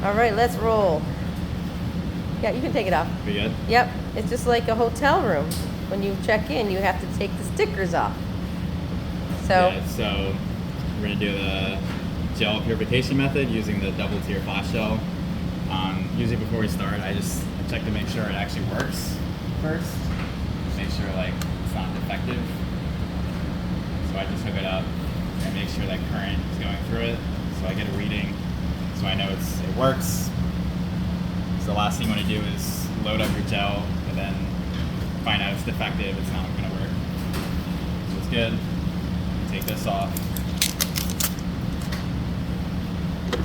All right, let's roll. Yeah, you can take it off. We good? Yep, it's just like a hotel room. When you check in, you have to take the stickers off. So, Yeah, so we're gonna do the gel purification method using the double tier flash gel. Usually before we start, I check to make sure it actually works first. Make sure like it's not defective. So I just hook it up and make sure that current is going through it. So I get a reading, so I know it works. So the last thing you want to do is load up your gel and then find out it's defective. It's not going to work. So it's good. Take this off.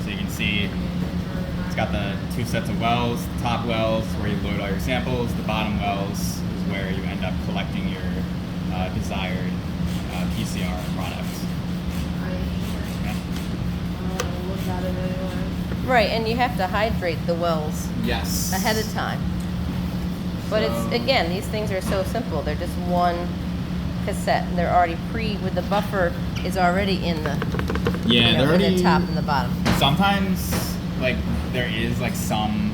So you can see it's got the two sets of wells. The top wells where you load all your samples. The bottom wells is where you end up collecting your desired PCR product. right, and you have to hydrate the wells Yes. ahead of time. But So- it's, again, these things are so simple. They're just one cassette. And they're already with the buffer is already in the, Yeah, you know, they're already. in the top and the bottom. Sometimes, like, there is like some.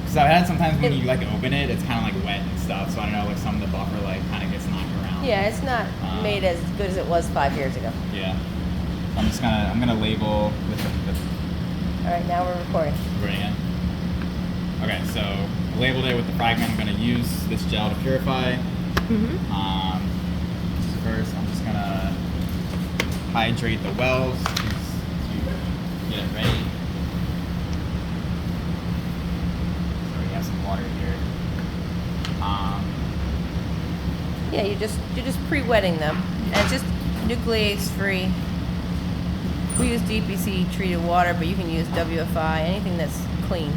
Because I've had sometimes when you like open it, it's kind of like wet and stuff. So I don't know, like some of the buffer like kind of gets knocked around. Yeah, it's not made as good as it was 5 years ago. Yeah. So I'm gonna label with All right, now we're recording. Bring it. Okay, so I labeled it with the fragment. I'm gonna use this gel to purify. Mm-hmm. So first, I'm just gonna hydrate the wells to get it ready. So we have some water here. Yeah, you're just pre-wetting them, and it's just nuclease free. We use DPC treated water, but you can use WFI, anything that's clean.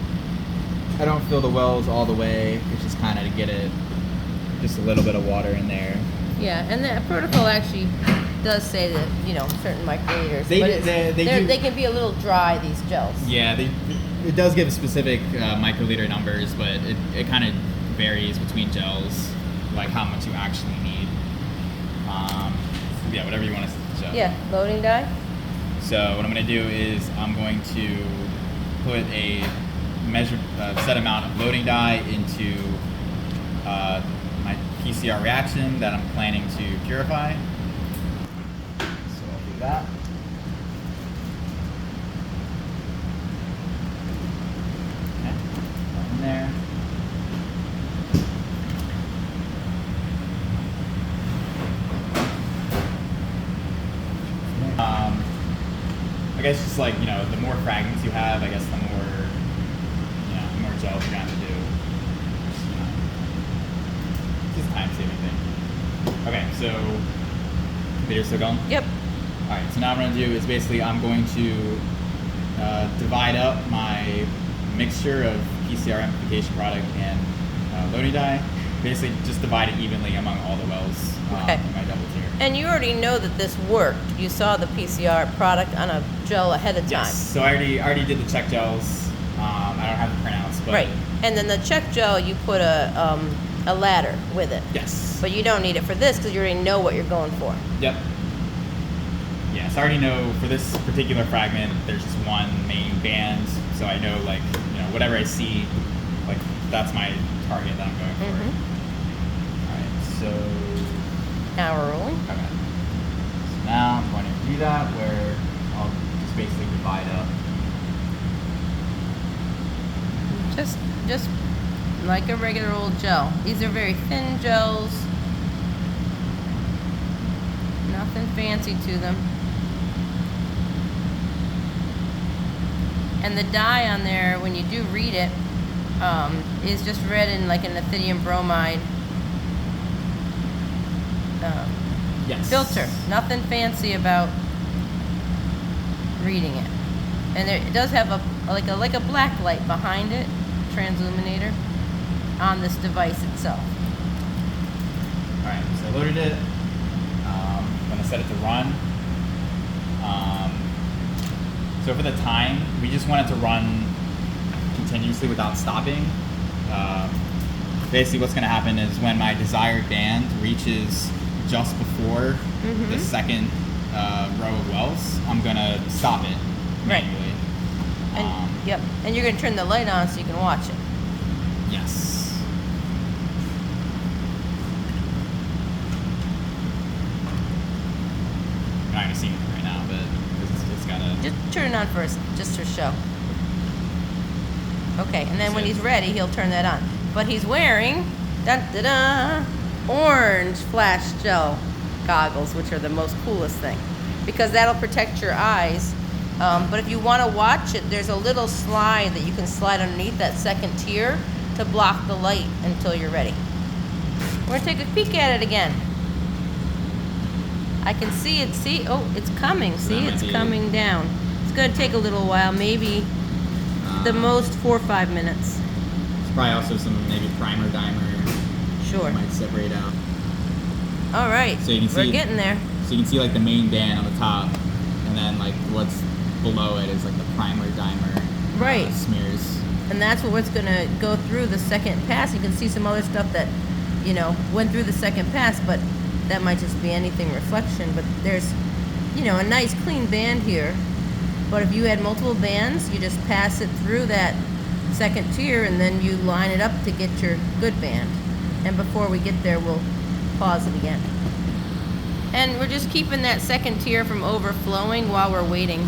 I don't fill the wells all the way. It's just kind of to get it, just a little bit of water in there. Yeah, and the protocol actually does say that, you know, certain microliters, They but do- it's, they do- they can be a little dry, these gels. Yeah, it does give specific microliter numbers, but it kind of varies between gels, like how much you actually need. Yeah, whatever you want to show. Yeah, loading die. So what I'm going to do is I'm going to put a measured set amount of loading dye into my PCR reaction that I'm planning to purify. So I'll do that. Okay, put in there. I guess just like, you know, the more fragments you have, I guess the more, you know, the more gels you're going to do. Just time saving thing. Okay, so computer's still going? Yep. All right, so now what I'm going to do is basically I'm going to divide up my mixture of PCR amplification product and loading dye. Basically just divide it evenly among all the wells Okay. in my double tier. And you already know that this worked. You saw the PCR product on a gel ahead of time. Yes, so I already did the check gels. I don't have the printouts, but Right. And then the check gel, you put a ladder with it. yes. But you don't need it for this because you already know what you're going for. Yep. Yes, I already know for this particular fragment, there's just one main band, so I know, like, you know, whatever I see, like, that's my target that I'm going for. Mm-hmm. All right, so Now we're rolling. okay. So now I'm going to do that where I'll just basically divide up. Just like a regular old gel. These are very thin gels. Nothing fancy to them. And the dye on there, when you do read it, is just read in like an lithium bromide Yes. filter. Nothing fancy about reading it. And it does have a like a black light behind it, transilluminator, on this device itself. All right, so I loaded it. I'm gonna set it to run. So for the time, we just want it to run continuously without stopping. Basically what's gonna happen is when my desired band reaches just before the second row of wells, I'm gonna stop it Right. manually. And Yep. And you're gonna turn the light on so you can watch it. Yes. You're not gonna see anything right now, but it's gotta. Just turn it on first, just for show. Okay, and then when he's ready, he'll turn that on. But he's wearing orange flash gel goggles, which are the most coolest thing, because that'll protect your eyes. But if you want to watch it, there's a little slide that you can slide underneath that second tier to block the light until you're ready. We're gonna take a peek at it again. I can see it. See, oh, it's coming. See, that it's might be- coming down. It's gonna take a little while, maybe the most 4 or 5 minutes. It's probably also some maybe primer dimer Sure. might separate out. All right. So you can We're see- getting there. So you can see like the main band on the top, and then like what's below it is like the primer dimer Right. smears. And that's what's gonna go through the second pass. You can see some other stuff that, went through the second pass, but that might just be anything reflection. But there's, a nice clean band here. But if you had multiple bands, you just pass it through that second tier and then you line it up to get your good band. And before we get there, we'll pause it again. And we're just keeping that second tier from overflowing while we're waiting.